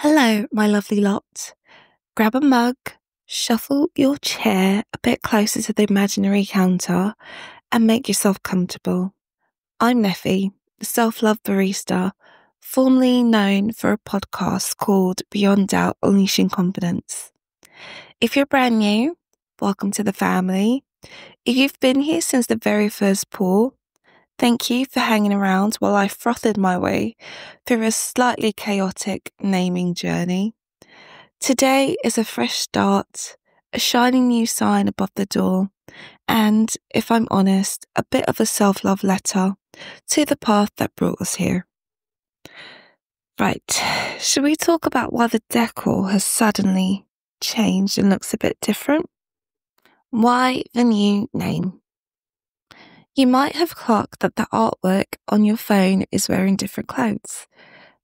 Hello, my lovely lot. Grab a mug, shuffle your chair a bit closer to the imaginary counter, and make yourself comfortable. I'm Nefe, the self-love barista, formerly known for a podcast called Beyond Doubt Unleashing Confidence. If you're brand new, welcome to the family. If you've been here since the very first pour, thank you for hanging around while I frothed my way through a slightly chaotic naming journey. Today is a fresh start, a shining new sign above the door, and, if I'm honest, a bit of a self-love letter to the path that brought us here. Right, should we talk about why the decor has suddenly changed and looks a bit different? Why the new name? You might have clocked that the artwork on your phone is wearing different clothes.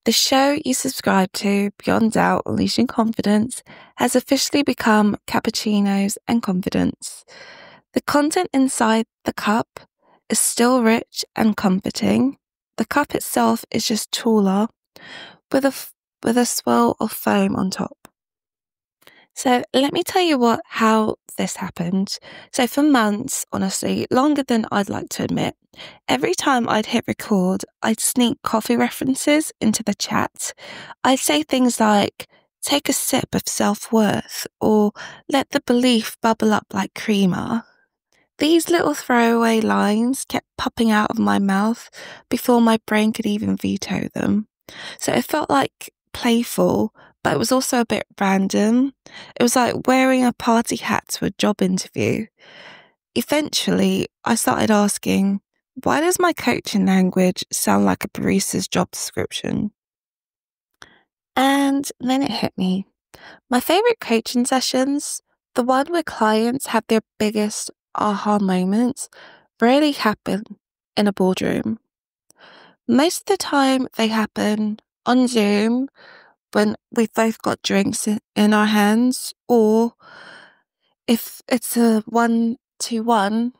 The show you subscribe to, Beyond Doubt Unleashing Confidence, has officially become Cappuccinos and Confidence. The content inside the cup is still rich and comforting. The cup itself is just taller, with a swirl of foam on top. So let me tell you how this happened. So for months, honestly, longer than I'd like to admit, every time I'd hit record, I'd sneak coffee references into the chat. I'd say things like, take a sip of self-worth, or let the belief bubble up like creamer. These little throwaway lines kept popping out of my mouth before my brain could even veto them. So it felt like playful, but it was also a bit random. It was like wearing a party hat to a job interview. Eventually, I started asking, why does my coaching language sound like a barista's job description? And then it hit me. My favorite coaching sessions, the one where clients have their biggest aha moments, rarely happen in a boardroom. Most of the time, they happen on Zoom when we've both got drinks in our hands, or if it's a one-to-one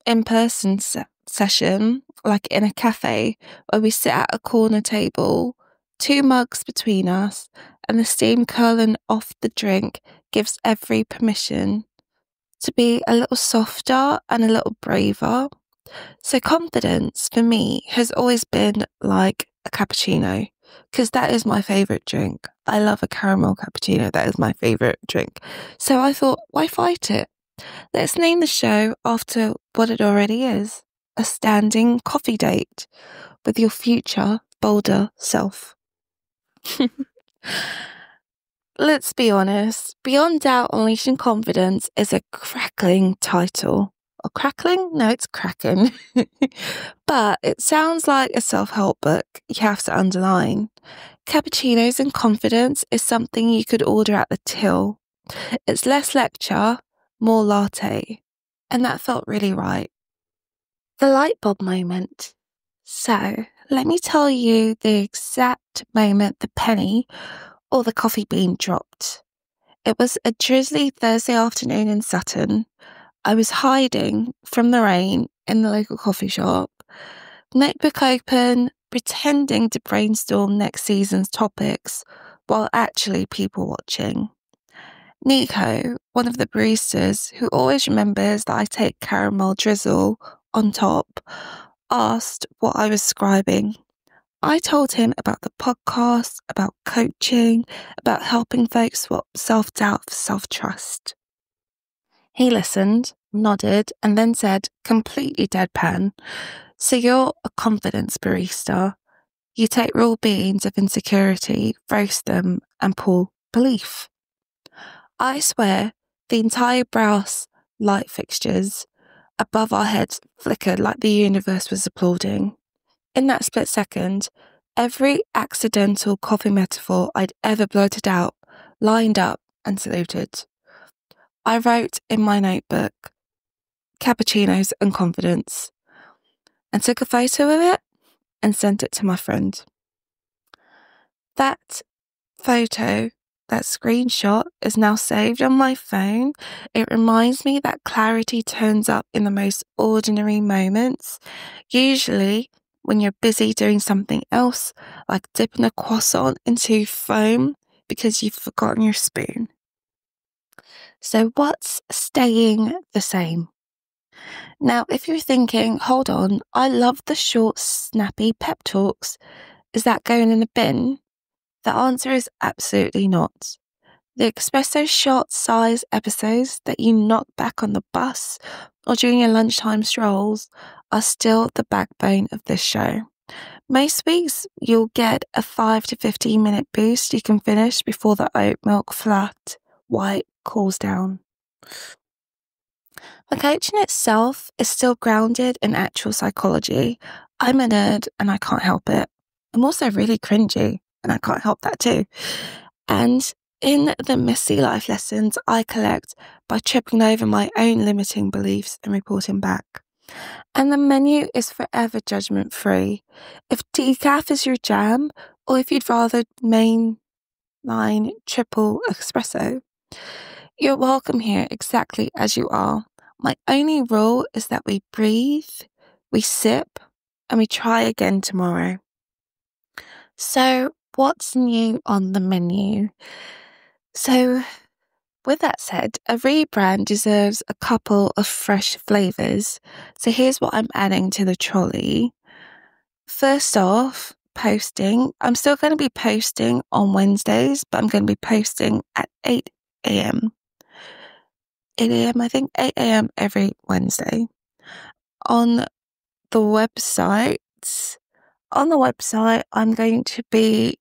in-person session, like in a cafe, where we sit at a corner table, 2 mugs between us, and the steam curling off the drink gives every permission to be a little softer and a little braver. So confidence for me has always been like a cappuccino, because that is my favourite drink. I love a caramel cappuccino. That is my favourite drink. So I thought, why fight it? Let's name the show after what it already is, a standing coffee date with your future, bolder self. Let's be honest, Beyond Doubt Unleashing Confidence is a crackling title. Or crackling? No, it's cracking. But it sounds like a self-help book you have to underline. Cappuccinos and Confidence is something you could order at the till. It's less lecture, more latte. And that felt really right. The light bulb moment. So, let me tell you the exact moment the penny or the coffee bean dropped. It was a drizzly Thursday afternoon in Sutton. I was hiding from the rain in the local coffee shop, notebook open, pretending to brainstorm next season's topics while actually people watching. Nico, one of the baristas who always remembers that I take caramel drizzle on top, asked what I was scribing. I told him about the podcast, about coaching, about helping folks swap self-doubt for self-trust. He listened, nodded, and then said, completely deadpan, so you're a confidence barista. You take raw beans of insecurity, roast them, and pull belief. I swear, the entire brass light fixtures above our heads flickered like the universe was applauding. In that split second, every accidental coffee metaphor I'd ever blurted out lined up and saluted. I wrote in my notebook, Cappuccinos and Confidence, and took a photo of it and sent it to my friend. That photo, that screenshot, is now saved on my phone. It reminds me that clarity turns up in the most ordinary moments, usually when you're busy doing something else, like dipping a croissant into foam because you've forgotten your spoon. So what's staying the same? Now, if you're thinking, hold on, I love the short, snappy pep talks, is that going in the bin? The answer is absolutely not. The espresso shot size episodes that you knock back on the bus or during your lunchtime strolls are still the backbone of this show. Most weeks, you'll get a 5 to 15 minute boost you can finish before the oat milk flat white cools down. The coaching itself is still grounded in actual psychology. I'm a nerd and I can't help it. I'm also really cringy and I can't help that too. And in the messy life lessons I collect by tripping over my own limiting beliefs and reporting back. And the menu is forever judgment free. If decaf is your jam, or if you'd rather mainline triple espresso, you're welcome here exactly as you are. My only rule is that we breathe, we sip, and we try again tomorrow. So, what's new on the menu? So, with that said, a rebrand deserves a couple of fresh flavours. So here's what I'm adding to the trolley. First off, posting. I'm still going to be posting on Wednesdays, but I'm going to be posting at 8 a.m. 8 a.m., I think, 8 a.m. every Wednesday. On the website, I'm going to be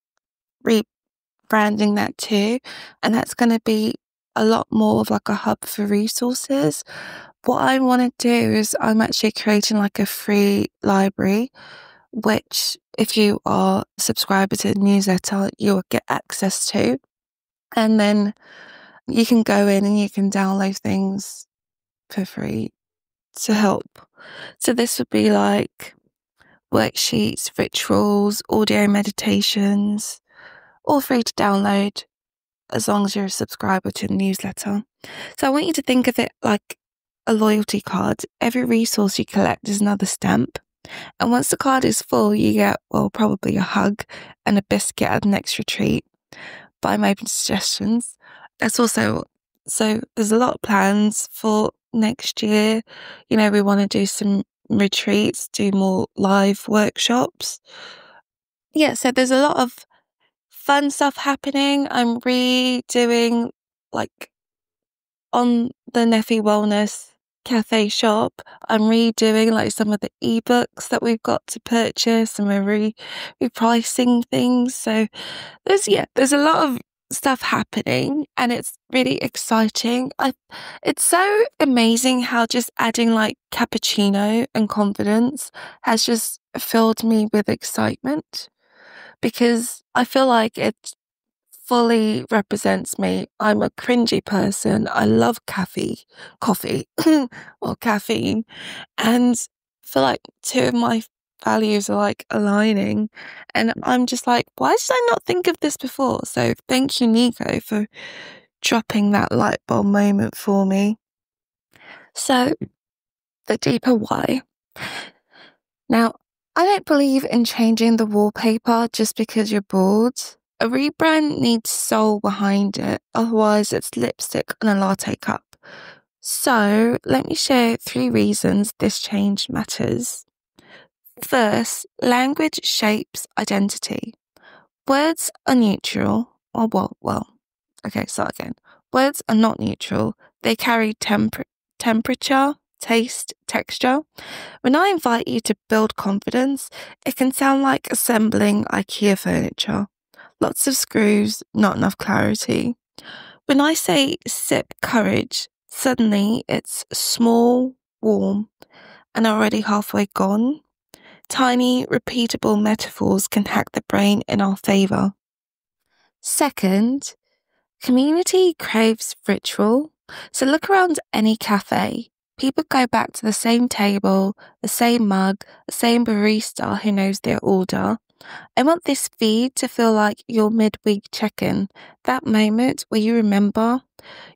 rebranding that too, and that's going to be a lot more of like a hub for resources. What I want to do is I'm actually creating like a free library, which if you are a subscriber to the newsletter, you'll get access to. And then you can go in and you can download things for free to help. So this would be like worksheets, rituals, audio meditations, all free to download as long as you're a subscriber to the newsletter. So I want you to think of it like a loyalty card. Every resource you collect is another stamp. And once the card is full, you get, well, probably a hug and a biscuit at the next retreat. But I'm open to suggestions. That's also, so there's a lot of plans for next year. You know, we want to do some retreats, do more live workshops. Yeah, so there's a lot of fun stuff happening. I'm redoing, like, on the Nefe Wellness Cafe shop, I'm redoing like some of the ebooks that we've got to purchase, and we're repricing things. So there's a lot of stuff happening, and it's really exciting. It's so amazing how just adding like cappuccino and confidence has just filled me with excitement, because I feel like it fully represents me. I'm a cringy person. I love coffee, or caffeine. And I feel like two of my values are like aligning. And I'm just like, why did I not think of this before? So thank you, Nico, for dropping that light bulb moment for me. So the deeper why. Now, I don't believe in changing the wallpaper just because you're bored. A rebrand needs soul behind it, otherwise it's lipstick on a latte cup. So let me share 3 reasons this change matters. First, language shapes identity. Words are neutral, okay, start again. Words are not neutral. They carry temperature, taste, texture. When I invite you to build confidence, it can sound like assembling IKEA furniture. Lots of screws, not enough clarity. When I say sip courage, suddenly it's small, warm, and already halfway gone. Tiny, repeatable metaphors can hack the brain in our favour. Second, community craves ritual. So look around any cafe. People go back to the same table, the same mug, the same barista who knows their order. I want this feed to feel like your midweek check-in, that moment where you remember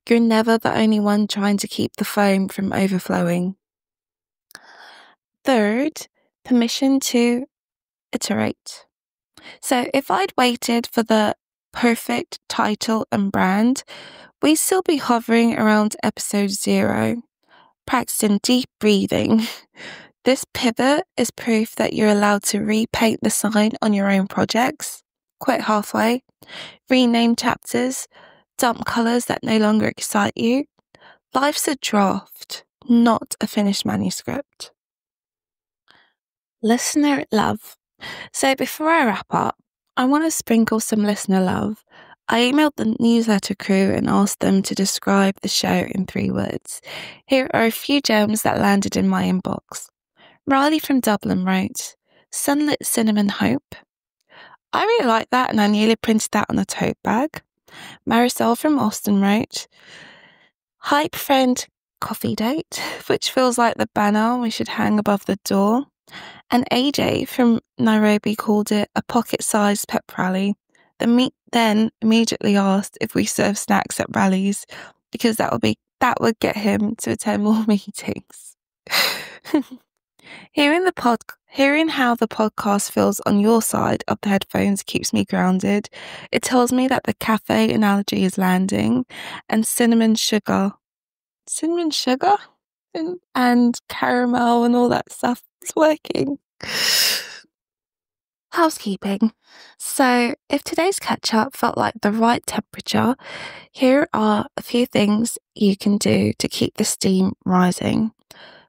you're never the only one trying to keep the foam from overflowing. Third, permission to iterate. So if I'd waited for the perfect title and brand, we'd still be hovering around episode 0, practicing deep breathing. This pivot is proof that you're allowed to repaint the sign on your own projects, quit halfway, rename chapters, dump colours that no longer excite you. Life's a draft, not a finished manuscript. Listener love. So before I wrap up, I want to sprinkle some listener love. I emailed the newsletter crew and asked them to describe the show in 3 words. Here are a few gems that landed in my inbox. Riley from Dublin wrote, Sunlit Cinnamon Hope. I really like that and I nearly printed that on a tote bag. Marisol from Austin wrote, Hype Friend Coffee Date, which feels like the banner we should hang above the door. And AJ from Nairobi called it a pocket-sized pep rally. Then immediately asked if we serve snacks at rallies because that would get him to attend more meetings. Hearing how the podcast feels on your side of the headphones keeps me grounded. It tells me that the cafe analogy is landing and cinnamon sugar and caramel and all that stuff is working. Housekeeping. So if today's catch-up felt like the right temperature, here are a few things you can do to keep the steam rising.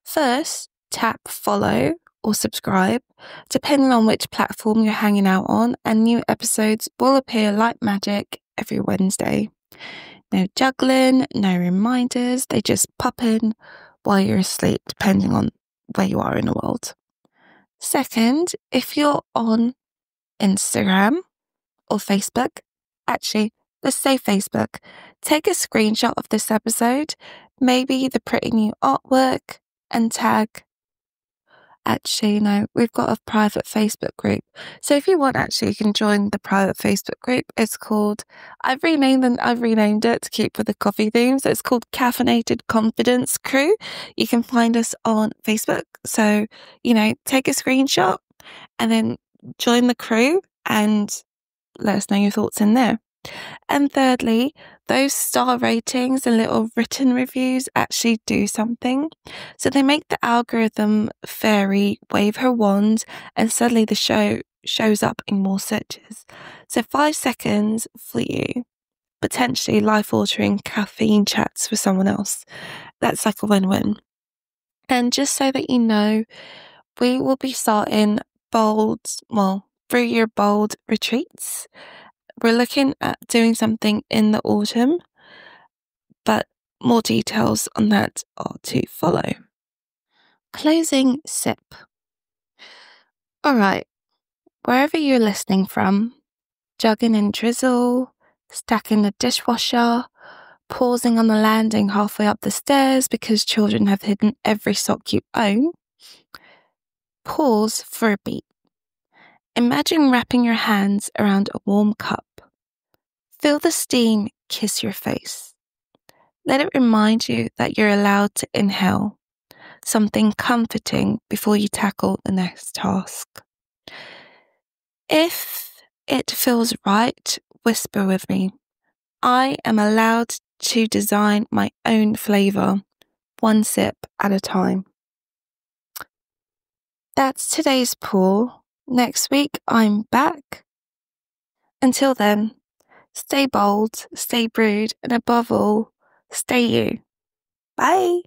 First, tap follow or subscribe, depending on which platform you're hanging out on, and new episodes will appear like magic every Wednesday. No juggling, no reminders, they just pop in while you're asleep, depending on where you are in the world. Second, if you're on Instagram or Facebook, actually, let's say Facebook, take a screenshot of this episode, maybe the pretty new artwork, and tag. Actually, no, we've got a private Facebook group. So if you want, actually, you can join the private Facebook group. It's called, I've renamed it to keep with the coffee theme. So it's called Caffeinated Confidence Crew. You can find us on Facebook. So, take a screenshot and then join the crew and let us know your thoughts in there. And thirdly, those star ratings and little written reviews actually do something. So they make the algorithm fairy wave her wand and suddenly the show shows up in more searches. So 5 seconds for you, potentially life-altering caffeine chats for someone else. That's like a win-win. And just so that you know, we will be starting Brew Your Bold retreats. We're looking at doing something in the autumn, but more details on that are to follow. Closing sip. All right, wherever you're listening from, jugging in drizzle, stacking the dishwasher, pausing on the landing halfway up the stairs because children have hidden every sock you own, pause for a beat. Imagine wrapping your hands around a warm cup. Feel the steam kiss your face. Let it remind you that you're allowed to inhale something comforting before you tackle the next task. If it feels right, whisper with me. I am allowed to design my own flavor, one sip at a time. That's today's pour. Next week, I'm back. Until then, stay bold, stay brewed, and above all, stay you. Bye.